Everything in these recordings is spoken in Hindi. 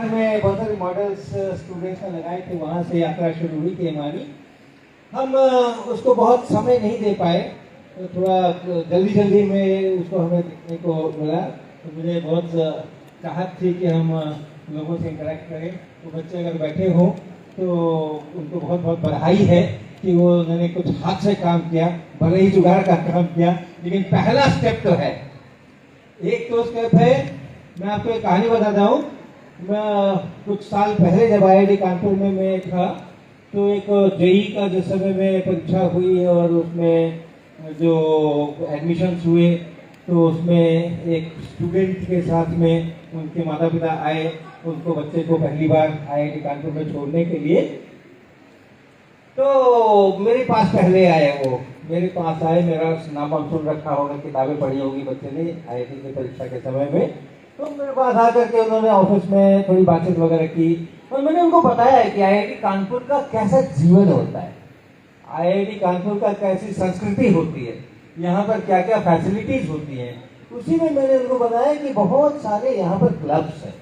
में बहुत सारे मॉडल्स स्टूडेंट्स ने लगाए थे, वहाँ से यात्रा शुरू हुई थी हमारी। हम उसको बहुत समय नहीं दे पाए, तो थोड़ा जल्दी जल्दी में उसको हमें देखने को मिला। तो मुझे बहुत चाहत थी कि हम लोगों से इंटरेक्ट करें। तो बच्चे अगर बैठे हों तो उनको बहुत बहुत बधाई है कि वो उन्होंने कुछ हाथ से काम किया, भले ही जुगाड़ का काम किया, लेकिन पहला स्टेप तो है। एक तो स्टेप है, मैं आपको एक कहानी बताता हूँ। मैं कुछ साल पहले जब IIT कानपुर में मैं था, तो एक जेई का जिस समय में परीक्षा हुई और उसमें जो एडमिशन्स हुए, तो उसमें एक स्टूडेंट के साथ में उनके माता पिता आए, उनको बच्चे को पहली बार IIT कानपुर में छोड़ने के लिए। तो मेरे पास पहले आए, वो मेरे पास आए, मेरा नाम सुन रखा होगा, किताबें पढ़ी होगी बच्चे ने IIT की परीक्षा के समय में। तो मेरे पास आकर के उन्होंने ऑफिस में थोड़ी बातचीत वगैरह की और मैंने उनको बताया कि IIT कानपुर का कैसा जीवन होता है, IIT कानपुर का कैसी संस्कृति होती है, यहाँ पर क्या क्या फैसिलिटीज होती हैं। उसी में मैंने उनको बताया कि बहुत सारे यहाँ पर क्लब्स हैं,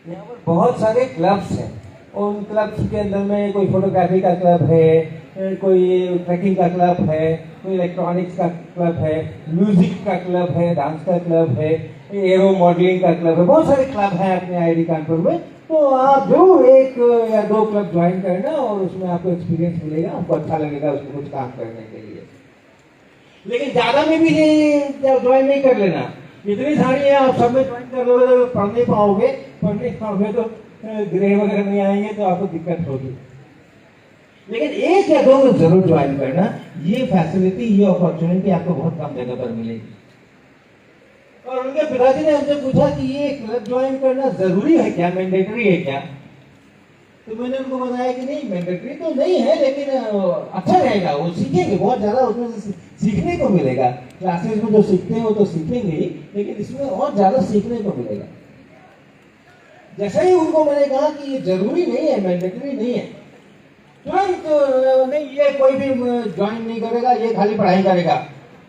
यहाँ पर बहुत सारे क्लब्स हैं और उन क्लब्स के अंदर में कोई फोटोग्राफी का क्लब है, कोई ट्रैकिंग का क्लब है, कोई इलेक्ट्रॉनिक्स का क्लब है, म्यूजिक का क्लब है, डांस का क्लब है, एरो मॉडलिंग का क्लब है, बहुत सारे क्लब हैं अपने IIT कानपुर में। तो आप जो एक या दो क्लब ज्वाइन करना और उसमें आपको एक्सपीरियंस मिलेगा, आपको अच्छा लगेगा उसमें कुछ काम करने के लिए। लेकिन ज्यादा में भी ज्वाइन नहीं कर लेना, इतनी सारी है, आप सब में ज्वाइन कर लोगे तो पढ़ नहीं पाओगे तो ग्रेड वगैरह नहीं आएंगे, तो आपको दिक्कत होगी। लेकिन एक या दो में जरूर ज्वाइन करना, ये फैसिलिटी, ये अपॉर्चुनिटी आपको बहुत कम जगह पर मिलेगी। और उनके पिताजी ने हमसे पूछा कि ये क्लब ज्वाइन करना जरूरी है क्या, मैंडेटरी है क्या? तो मैंने उनको बताया कि नहीं, मैंडेटरी तो नहीं है, लेकिन अच्छा रहेगा, वो सीखेंगे बहुत ज्यादा, उसमें सीखने को मिलेगा। क्लासेस में जो सीखते हैं वो तो सीखेंगे ही, लेकिन इसमें और ज्यादा सीखने को मिलेगा। जैसे ही उनको मैंने कहा कि ये जरूरी नहीं है, मैंडेटरी नहीं है, तुरंत नहीं, ये कोई भी ज्वाइन नहीं करेगा, ये खाली पढ़ाई करेगा,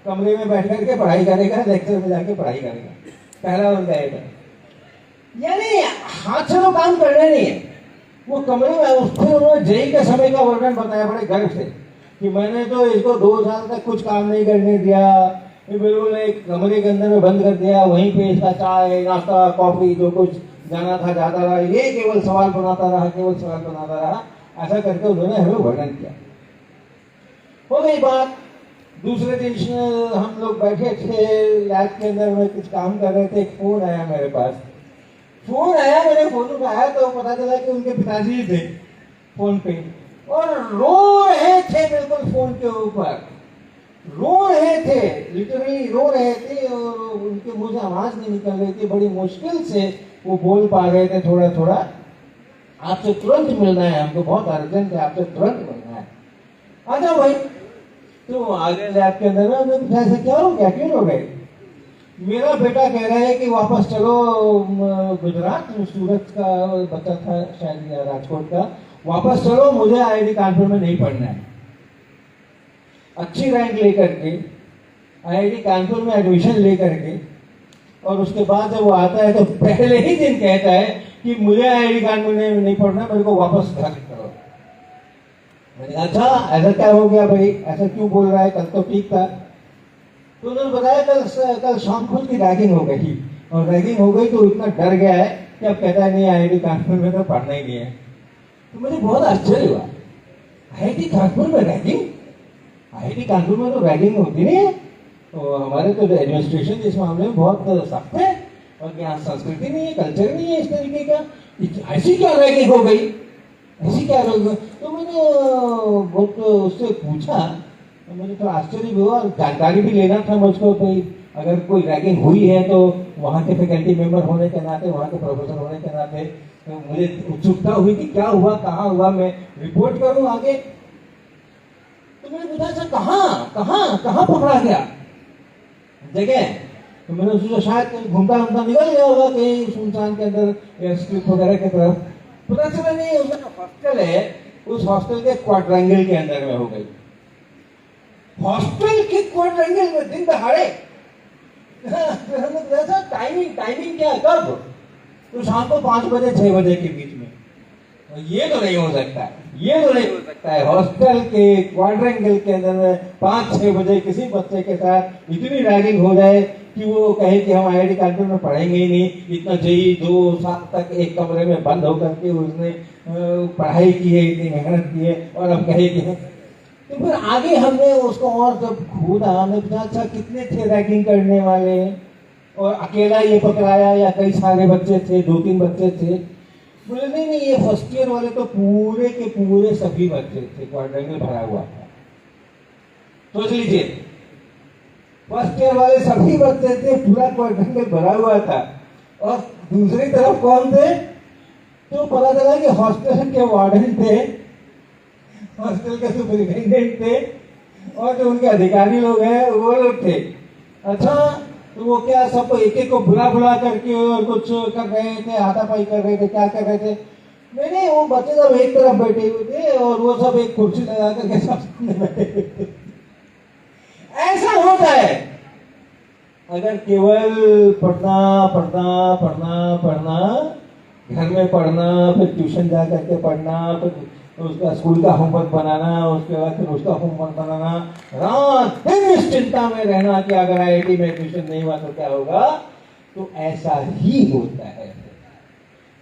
कमरे में बैठ करके पढ़ाई करेगा, लेक्चर में जाके पढ़ाई करेगा, पहला उनका एक है। यानी हाथ से तो काम करने नहीं है, वो कमरे में। उससे उन्होंने जेई के समय का वर्णन बताया बड़े गर्व से कि मैंने तो इसको 2 साल तक कुछ काम नहीं करने दिया, बिल्कुल एक कमरे के अंदर में बंद कर दिया, वहीं पे इसका चाय नाश्ता कॉफी जो कुछ जाना था जाता रहा, ये केवल सवाल बनाता रहा, केवल सवाल बनाता रहा, ऐसा करके उन्होंने हमें वर्णन किया। हो गई बात। दूसरे दिन हम लोग बैठे थे लैब के अंदर में, कुछ काम कर रहे थे, एक फोन आया मेरे पास। फोन आया, मैंने फोन उठाया तो पता चला कि उनके पिताजी थे फोन पे और रो रहे थे, बिल्कुल फोन के ऊपर रो रहे थे, लिटरली रो रहे थे, और उनके मुंह से आवाज नहीं निकल रही थी, बड़ी मुश्किल से वो बोल पा रहे थे थोड़ा थोड़ा। आपसे तुरंत मिलना है, हमको बहुत अर्जेंट है, आपसे तुरंत मिलना है, आ जाओ भाई। तो आगे लैब के अंदर ना मैं पूछा, ऐसा क्या हो गया, क्यों रो गए? मेरा बेटा कह रहा है कि वापस चलो गुजरात, सूरत का बच्चा था शायद या राजकोट का, वापस चलो, मुझे IIT कानपुर में नहीं पढ़ना है। अच्छी रैंक लेकर के IIT कानपुर में एडमिशन लेकर के, और उसके बाद जब वो आता है तो पहले ही दिन कहता है कि मुझे IIT कानपुर में नहीं पढ़ना, मेरे को वापस घर करो। मैंने कहा अच्छा ऐसा क्या हो गया भाई, ऐसा क्यों बोल रहा है, कल तो ठीक था। तो उन्होंने बताया कल शाम को उसकी रैगिंग हो गई, और रैगिंग हो गई तो इतना डर गया है कि अब कहता है नहीं, IIT कानपुर में तो पढ़ना ही नहीं है। तो मुझे बहुत आश्चर्य हुआ, IIT कानपुर में रैगिंग? IIT कानपुर में तो रैगिंग होती नहीं है, तो हमारे तो एडमिनिस्ट्रेशन इस मामले में बहुत सख्त है, और यहाँ संस्कृति नहीं है, कल्चर नहीं है इस तरीके का, ऐसी क्या रैगिंग हो गई, ऐसी क्या रैगिंग? तो मैंने बहुत उससे पूछा, तो मुझे तो आश्चर्य भी हुआ, जानकारी भी लेना था मुझको, कोई अगर कोई रैगिंग हुई है तो वहाँ के फैकल्टी मेंबर होने के नाते, वहाँ के प्रोफेसर होने के नाते तो मुझे उत्सुकता हुई कि क्या हुआ, कहाँ हुआ, मैं रिपोर्ट करूँ आगे। तो मैंने पूछा सर कहाँ पकड़ा गया जगह? तो मैंने सोचा शायद कहीं घूमता निकल गया होगा कहीं सुनसान के अंदर, एयर स्ट्रिप वगैरह की तरफ। पता चला नहीं, उसका हॉस्टल है, उस हॉस्टल के क्वाड्रेंगल के अंदर में हो गई। हॉस्टल के क्वाड्रेंगल में दिन दहाड़े टाइमिंग क्या, कब? तो शाम को 5 बजे 6 बजे के बीच में। ये तो नहीं हो सकता है, ये तो नहीं हो सकता है। हॉस्टल के क्वाड्रेंगल के अंदर में 5-6 बजे किसी बच्चे के साथ इतनी रैगिंग हो जाए कि वो कहे कि हम IIT कानपुर में पढ़ेंगे ही नहीं। इतना JEE 2 साल तक एक कमरे में बंद होकर के उसने पढ़ाई की है, इतनी मेहनत की है, और अब कहे कि तो फिर आगे हमने उसको और जब खोदा, हमने पूछा अच्छा कितने थे रैगिंग करने वाले, और अकेला ये पकड़ाया या कई सारे बच्चे थे, 2-3 बच्चे थे। बोले नहीं नहीं, ये फर्स्ट ईयर वाले तो पूरे के पूरे सभी बच्चे थे, क्वाड्रेंगल भरा हुआ था। सोच लीजिए, फर्स्ट ईयर वाले सभी बच्चे थे, पूरा क्वाड्रेंगल भरा हुआ था। और दूसरी तरफ कौन थे? तो पता चला कि हॉस्टल के वार्डन थे, हॉस्टल के सुपरिटेंडेंट थे, और जो उनके अधिकारी लोग हैं वो लोग थे। अच्छा, तो वो क्या सबको एक एक को बुला बुला करके और कुछ कर रहे थे, हाथापाई कर रहे थे, क्या कर रहे थे? नहीं, वो बच्चे सब एक तरफ बैठे हुए थे और वो सब एक कुर्सी लगा करके सब सामने बैठे हुए थे। ऐसा होता है अगर केवल पढ़ना पढ़ना पढ़ना पढ़ना, घर में पढ़ना, फिर ट्यूशन जा करके पढ़ना, फिर उसका स्कूल का होमवर्क बनाना, उसके बाद फिर उसका होमवर्क बनाना, रात दिन इस चिंता में रहना कि अगर IIT में एडमिशन नहीं हुआ तो क्या होगा। तो ऐसा ही होता है।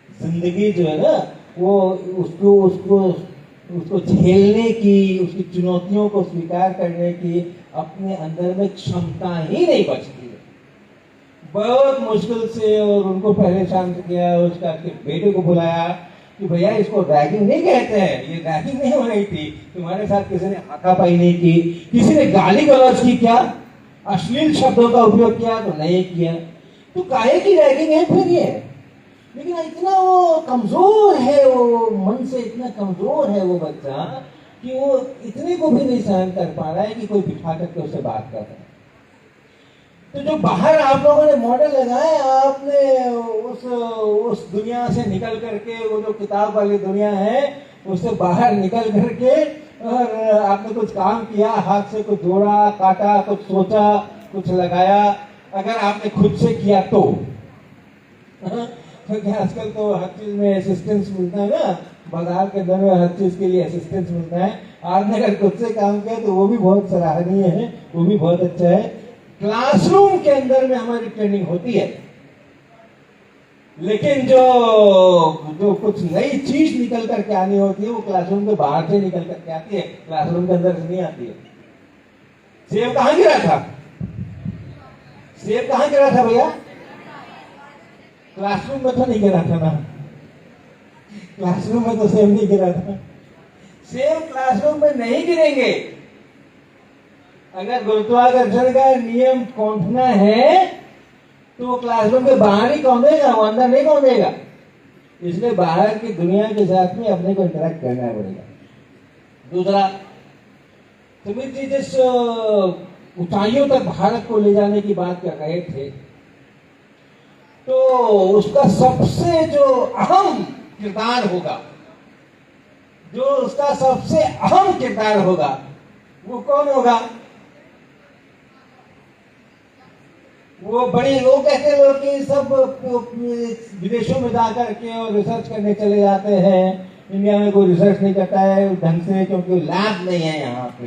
जिंदगी जो है ना, वो उसको उसको उसको झेलने की, उसकी चुनौतियों को स्वीकार करने की अपने अंदर में क्षमता ही नहीं बचती है। बहुत मुश्किल से और उनको पहले शांत किया, उसका बेटे को बुलाया कि भैया इसको रैगिंग नहीं कहते हैं, ये रैगिंग नहीं हो रही थी, तुम्हारे साथ किसी ने हाथापाई नहीं की, किसी ने गाली गलौज की क्या, अश्लील शब्दों का उपयोग किया तो नहीं किया, तो काहे की रैगिंग है फिर ये? लेकिन इतना वो कमजोर है, वो मन से इतना कमजोर है वो बच्चा कि वो इतने को भी नहीं सहन कर पा रहा है कि कोई बिठा करके उससे बात कर रहा है। तो जो बाहर आप लोगों ने मॉडल लगाए, आपने उस दुनिया से निकल करके, वो जो किताब वाली दुनिया है उससे बाहर निकल करके, और आपने कुछ काम किया, हाथ से कुछ जोड़ा, काटा, कुछ सोचा, कुछ लगाया, अगर आपने खुद से किया तो क्योंकि आजकल तो हर चीज में असिस्टेंस मिलता है ना, बाजार के अंदर में हर चीज के लिए असिस्टेंस मिलता है। आपने अगर खुद से काम किया तो वो भी बहुत सराहनीय है, वो भी बहुत अच्छा है। क्लासरूम के अंदर में हमारी ट्रेनिंग होती है, लेकिन जो कुछ नई चीज निकल करके आनी होती है वो क्लासरूम के बाहर से निकल करके आती है, क्लासरूम के अंदर से नहीं आती है। सेब कहाँ गिरा था? सेब कहाँ गिरा था भैया? क्लासरूम में तो नहीं गिरा था ना, क्लासरूम में तो सेब नहीं गिरा था। सेब क्लासरूम में नहीं गिरेंगे। अगर गुरुत्वाकर्षण का नियम कौंधना है तो क्लासरूम के बाहर ही कौंधेगा, वो अंदर नहीं कौंधेगा। इसलिए बाहर की दुनिया के साथ में अपने को इंटरेक्ट करना पड़ेगा। दूसरा, सुमित जी जिस ऊंचाइयों तक भारत को ले जाने की बात कर रहे थे, तो उसका सबसे जो अहम किरदार होगा, जो उसका सबसे अहम किरदार होगा, वो कौन होगा? वो बड़े लोग कहते हैं लोग कि सब विदेशों में जाकर के और रिसर्च करने चले जाते हैं, इंडिया में कोई रिसर्च नहीं करता है ढंग से, क्योंकि लैब नहीं है यहाँ पे।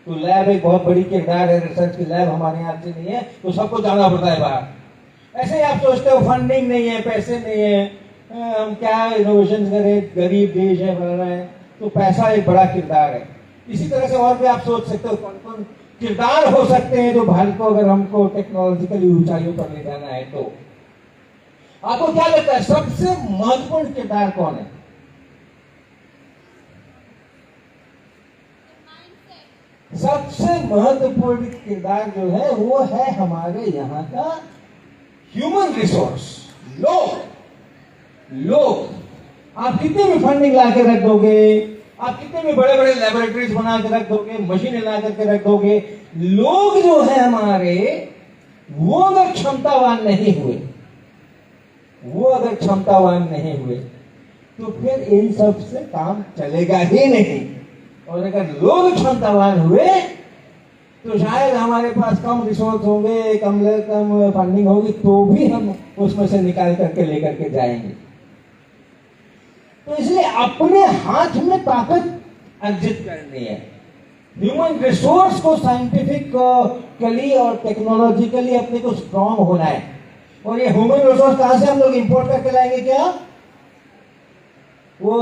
तो लैब एक बहुत बड़ी किरदार है, रिसर्च की लैब हमारे यहाँ से नहीं है, तो सबको जाना पड़ता है बाहर। ऐसे ही आप सोचते हो फंडिंग नहीं है, पैसे नहीं है, हम क्या इनोवेशन करें, गरीब देश है, बनाना है, तो पैसा एक बड़ा किरदार है। इसी तरह से और भी आप सोच सकते हो कौन कौन किरदार हो सकते हैं जो भारत को अगर हमको टेक्नोलॉजिकली ऊंचाइयों पर ले जाना है। तो आपको क्या लगता है सबसे महत्वपूर्ण किरदार कौन है? सबसे महत्वपूर्ण किरदार जो है वो है हमारे यहाँ का ह्यूमन रिसोर्स, लोग। आप कितने भी फंडिंग ला के रख दोगे, आप कितने भी बड़े बड़े लेबोरेटरीज बना के रख दोगे, मशीनें ला करके रख दोगे, लोग जो है हमारे, वो अगर क्षमतावान नहीं हुए, तो फिर इन सब से काम चलेगा ही नहीं। और अगर लोग क्षमतावान हुए तो शायद हमारे पास कम रिसोर्स होंगे, कम फंडिंग होगी, तो भी हम उसमें से निकाल करके लेकर के जाएंगे। तो इसलिए अपने हाथ में ताकत अर्जित करनी है। ह्यूमन रिसोर्स को साइंटिफिकली और टेक्नोलॉजिकली अपने को स्ट्रांग होना है। और ये ह्यूमन रिसोर्स कहां से हम लोग इंपोर्ट करके लाएंगे? क्या वो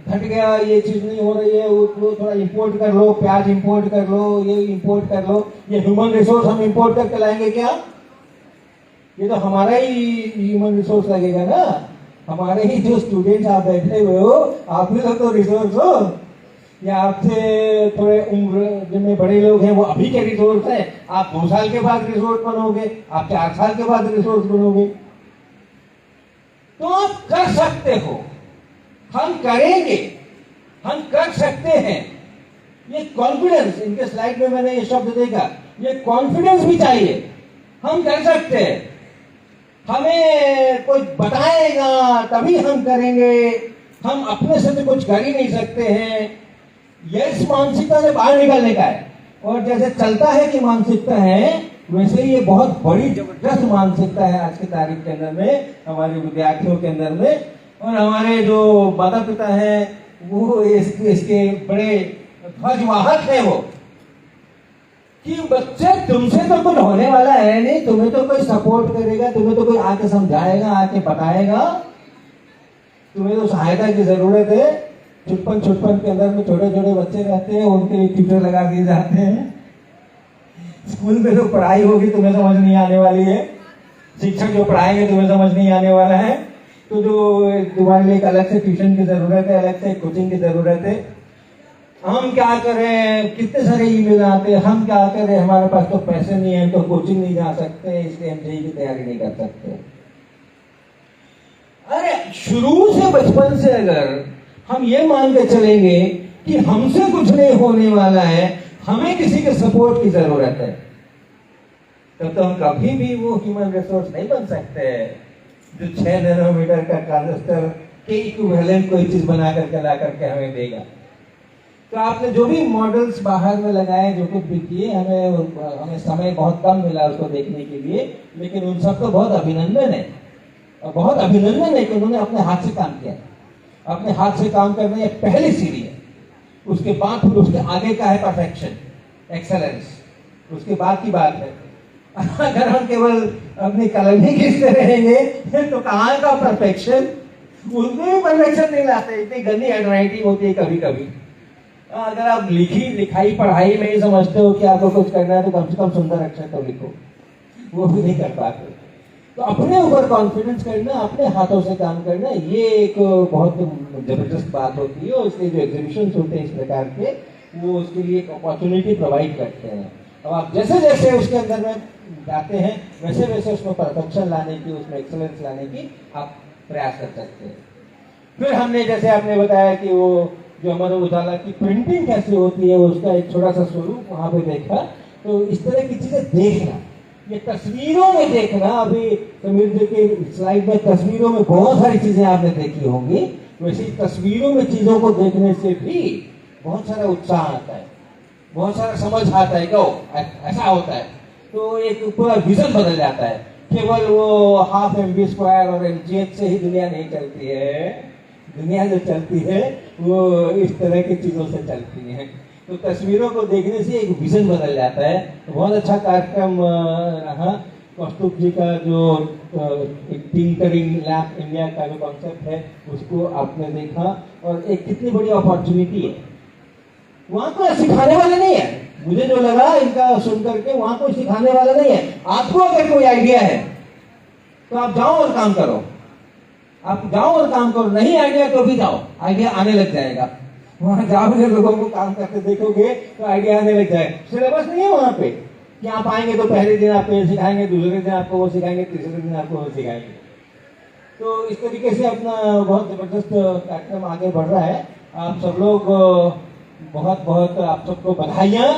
घट गया, ये चीज नहीं हो रही है, वो थोड़ा इंपोर्ट कर लो, प्याज इंपोर्ट कर लो, ये इंपोर्ट कर लो, ये ह्यूमन रिसोर्स हम इंपोर्ट करके लाएंगे क्या? ये तो हमारा ही ह्यूमन रिसोर्स लगेगा ना। हमारे ही जो स्टूडेंट्स आप बैठे हुए हो, आप भी तो रिसोर्स हो, या आपसे थोड़े उम्र जिनमें बड़े लोग हैं वो अभी के रिसोर्स हैं। आप 2 साल के बाद रिसोर्स बनोगे, आप 4 साल के बाद रिसोर्स बनोगे। तो आप कर सकते हो, हम करेंगे, हम कर सकते हैं। ये कॉन्फिडेंस, इनके स्लाइड में मैंने ये शब्द देखा, ये कॉन्फिडेंस भी चाहिए। हम कर सकते हैं, हमें कोई बताएगा तभी हम करेंगे, हम अपने से तो कुछ कर ही नहीं सकते हैं। ये इस मानसिकता से बाहर निकलने का है। और जैसे चलता है कि मानसिकता है, वैसे ये बहुत बड़ी जबरदस्त मानसिकता है आज की तारीख के अंदर में, हमारे विद्यार्थियों के अंदर में। और हमारे जो माता पिता हैं वो इसके बड़े ध्वजवाहक हैं वो, कि बच्चे तुमसे तो कुछ होने वाला है नहीं, तुम्हें तो कोई सपोर्ट करेगा, तुम्हें तो कोई आके समझाएगा, आके बताएगा, तुम्हें तो सहायता की जरूरत है। छुटपन के अंदर में छोटे छोटे बच्चे रहते हैं, उनके लिए ट्यूटर लगा दिए जाते हैं। स्कूल में जो पढ़ाई होगी तुम्हें समझ नहीं आने वाली है, शिक्षक जो पढ़ाएंगे तुम्हें समझ नहीं आने वाला है, तो जो तुम्हारे लिए एक अलग से ट्यूशन की जरूरत है, अलग से कोचिंग की जरूरत है। हम क्या करें, कितने सारे ईमेल आते हैं, हम क्या करें, हमारे पास तो पैसे नहीं है, तो कोचिंग नहीं जा सकते, इसलिए हम जेईई की तैयारी नहीं कर सकते। अरे शुरू से, बचपन से अगर हम ये मान के चलेंगे कि हमसे कुछ नहीं होने वाला है, हमें किसी के सपोर्ट की जरूरत है, तब तो हम कभी भी वो ह्यूमन रिसोर्स नहीं बन सकते जो 6 नैनोमीटर का ट्रांजिस्टर के इक्विवेलेंट कोई चीज बना करके ला करके हमें देगा। तो आपने जो भी मॉडल्स बाहर में लगाए, जो कुछ भी किए, हमें समय बहुत कम मिला उसको देखने के लिए, लेकिन उन सबको बहुत अभिनंदन है। और बहुत अभिनंदन है कि उन्होंने अपने हाथ से काम किया। अपने हाथ से काम करना ये पहली सीढ़ी है, उसके बाद फिर उसके आगे का है परफेक्शन, एक्सेलेंस, उसके बाद की बात है। अगर हम केवल अपनी कलम ही खींचते रहेंगे तो कहाँ का परफेक्शन, उसमें भी परफेक्शन नहीं लाते, इतनी गंदी हैंडराइटिंग होती है कभी कभी। अगर आप लिखाई पढ़ाई में ही समझते हो कि आपको कुछ करना है, तो कम से कम सुंदर अक्षर तो लिखो, वो भी नहीं कर पाते। तो अपने ऊपर कॉन्फिडेंस करना, अपने हाथों से काम करना, ये एक बहुत जबरदस्त बात होती है। और इसलिए जो एग्जीबिशंस होते हैं इस प्रकार के, वो उसके लिए एक अपॉर्चुनिटी प्रोवाइड करते हैं। अब आप जैसे जैसे उसके अंदर में जाते हैं, वैसे वैसे उसमें परफेक्शन लाने की, उसमें एक्सेलेंस लाने की आप प्रयास कर सकते हैं। फिर हमने, जैसे आपने बताया कि वो जो हमारे उजाला की प्रिंटिंग कैसे होती है, उसका एक छोटा सा स्वरूप वहां पे देखा। तो इस तरह की चीजें देखना, ये तस्वीरों में देखना, अभी समीर जी के स्लाइड में तस्वीरों में बहुत सारी चीजें आपने देखी होंगी, वैसे तस्वीरों में चीजों को देखने से भी बहुत सारा उत्साह आता है, बहुत सारा समझ आता है कि ऐसा होता है। तो एक पूरा विजन बदल जाता है। केवल वो हाफ MB² और MGH से ही दुनिया नहीं चलती है, दुनिया जो चलती है वो इस तरह की चीजों से चलती है। तो तस्वीरों को देखने से एक विजन बदल जाता है। तो बहुत अच्छा कार्यक्रम रहा। कौस्तुभ जी का जो एक टिंकरिंग लैब इंडिया का जो कॉन्सेप्ट है, उसको आपने देखा, और एक कितनी बड़ी अपॉर्चुनिटी है। वहां कोई सिखाने वाला नहीं है, मुझे जो लगा इनका सुन करके, वहां कोई सिखाने वाला नहीं है। आपको अगर कोई आइडिया है तो आप जाओ और काम करो, आप जाओ और काम करो। नहीं आइडिया तो भी जाओ, आइडिया आने लग जाएगा। वहां जाओगे, लोगों को काम करते देखोगे तो आइडिया आने लग जाएगा। सिलेबस नहीं है वहां पे कि आप आएंगे तो पहले दिन आपको ये सिखाएंगे, दूसरे दिन आपको वो सिखाएंगे, तीसरे दिन आपको वो सिखाएंगे। तो इस तरीके से अपना बहुत जबरदस्त कार्यक्रम आगे बढ़ रहा है। आप सब लोग बहुत बहुत आप सबको बधाइयाँ,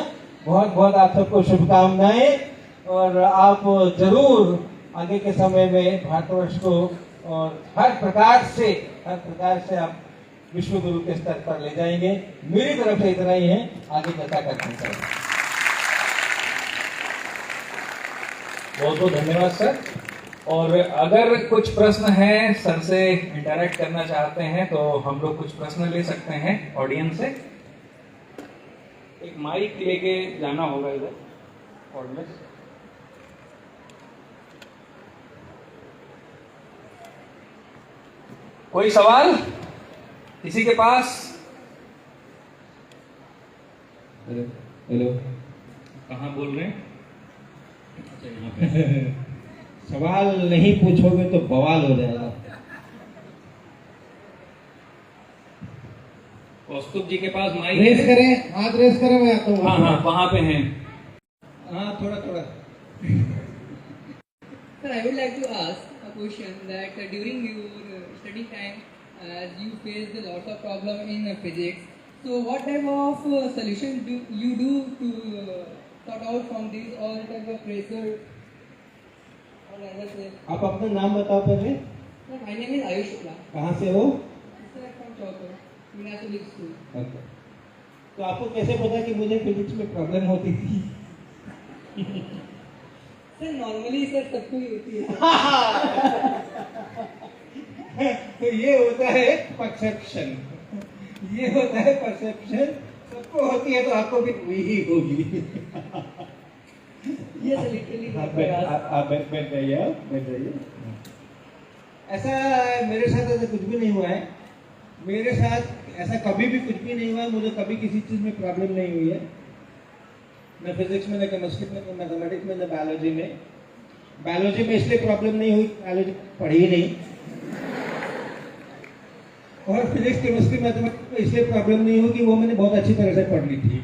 बहुत बहुत आप सबको शुभकामनाएं। और आप जरूर आगे के समय में भारतवर्ष को और हर प्रकार से आप विश्व गुरु के स्तर पर ले जाएंगे। मेरी तरफ से इतना ही है, आगे चर्चा करते हैं। बहुत बहुत धन्यवाद सर। और अगर कुछ प्रश्न हैं, सर से इंटरेक्ट करना चाहते हैं तो हम लोग कुछ प्रश्न ले सकते हैं ऑडियंस से। एक माइक लेके जाना होगा इधर ऑडियंस। कोई सवाल किसी के पास? हेलो हेलो, कहाँ बोल रहे हैं? अच्छा, यहाँ पे। सवाल नहीं पूछोगे तो बवाल हो जाएगा। कौस्तुभ जी के पास माइक रेस है? करें, हाथ रेस करें, मैं आता हूँ। हाँ हाँ, वहां पे हैं। हाँ, थोड़ा थोड़ा। Sir, I would like to ask a question that during your study time, as you faced a lot of problem in physics, so what type of solution do you do to sort out from this all type of pressure or rather say? आप अपना नाम बताओ पहले। Sir, my name is Ayush Shukla. कहाँ से हो? Sir, from Chowker, Minasul School. Okay. तो आपको कैसे पता कि मुझे फिजिक्स में प्रॉब्लम होती थी? Sir, normally sir सबको ही होती है. तो ये होता है परसेप्शन, ये होता है परसेप्शन। सबको होती है तो आपको भी हुई ही होगी। Yes, literally. आप बैठ जाइए, बैठ जाइए। ऐसा मेरे साथ ऐसा कुछ भी नहीं हुआ है। मेरे साथ ऐसा कभी भी कुछ भी नहीं हुआ। मुझे कभी किसी चीज़ में प्रॉब्लम नहीं हुई है, न फिजिक्स में, न केमिस्ट्री में, न मैथमेटिक्स में, न बायोलॉजी में। बायोलॉजी में इसलिए प्रॉब्लम नहीं हुई, बायोलॉजी पढ़ी ही नहीं। और फिजिक्स, केमिस्ट्री, मैथमेटिक्स में इसलिए प्रॉब्लम नहीं हुई कि वो मैंने बहुत अच्छी तरह से पढ़ ली थी।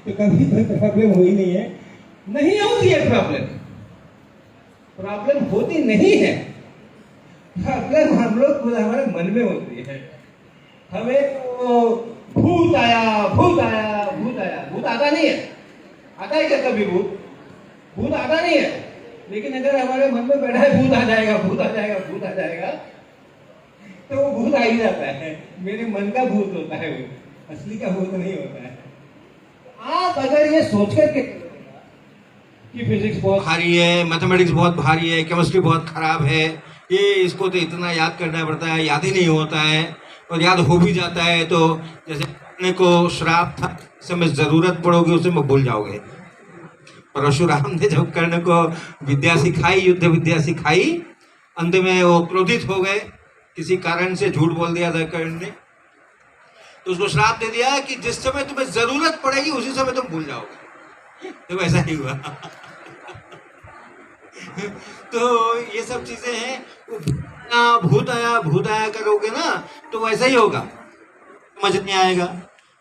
तो कभी कोई प्रॉब्लम हुई नहीं है, नहीं होती है प्रॉब्लम। प्रॉब्लम होती नहीं है, प्रॉब्लम हम लोग खुद हमारे मन में होती है। हमें तो भूत आया, भूत आया, भूत आया, भूत आता नहीं है। आता है क्या कभी भूत? भूत आता नहीं है। लेकिन अगर हमारे मन में बैठा है भूत आ जाएगा, भूत आ जाएगा, भूत आ जाएगा, तो वो भूत आ ही जाता है। मेरे मन का भूत होता है, वो असली का भूत नहीं होता है। आप अगर ये सोचकर के कि फिजिक्स बहुत भारी है, मैथमेटिक्स बहुत भारी है, केमिस्ट्री बहुत खराब है, ये इसको तो इतना याद करना पड़ता है, याद ही नहीं होता है, और याद हो भी जाता है तो जैसे अपने को श्राप था, समय जरूरत पड़ोगे उसे में भूल जाओगे। परशुराम ने जब कर्ण को विद्या सिखाई, युद्ध विद्या सिखाई, अंत में वो क्रोधित हो गए, किसी कारण से झूठ बोल दिया था कर्ण ने, तो उसको श्राप दे दिया कि जिस समय तुम्हें जरूरत पड़ेगी उसी समय तुम भूल जाओगे। तो वैसा ही हुआ। तो ये सब चीजें हैं। भूत आया करोगे ना तो वैसा ही होगा, समझ नहीं आएगा।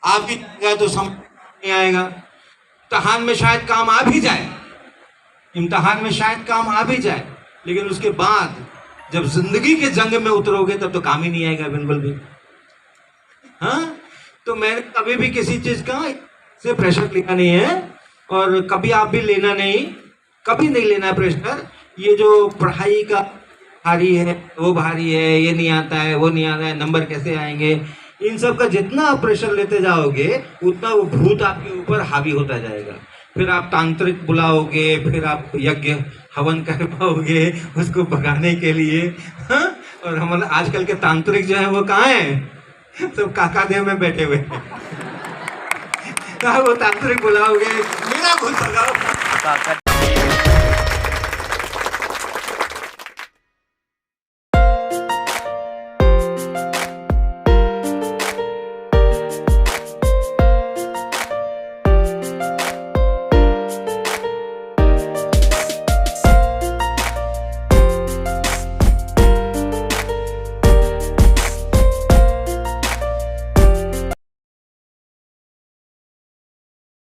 आप भी गए तो समझ नहीं आएगा। इम्तहान में शायद काम आ भी जाए, इम्तहान में शायद काम आ भी जाए, लेकिन उसके बाद जब जिंदगी के जंग में उतरोगे तब तो काम ही नहीं आएगा बिल्कुल भी। हाँ, तो मैंने कभी भी किसी चीज का से प्रेशर लिया नहीं है, और कभी आप भी लेना नहीं, कभी नहीं लेना प्रेशर। ये जो पढ़ाई का भारी है, वो भारी है, ये नहीं आता है, वो नहीं आता है, नंबर कैसे आएंगे, इन सब का जितना आप प्रेशर लेते जाओगे उतना वो भूत आपके ऊपर हावी होता जाएगा। फिर आप तांत्रिक बुलाओगे, फिर आप यज्ञ हवन कर पाओगे उसको भगाने के लिए। हाँ? और हम आजकल के तांत्रिक जो है वो कहाँ हैं? सब काका देव में बैठे हुए हैं। वो तांत्रिक बुलाओगे, मेरा भूत भगाओ।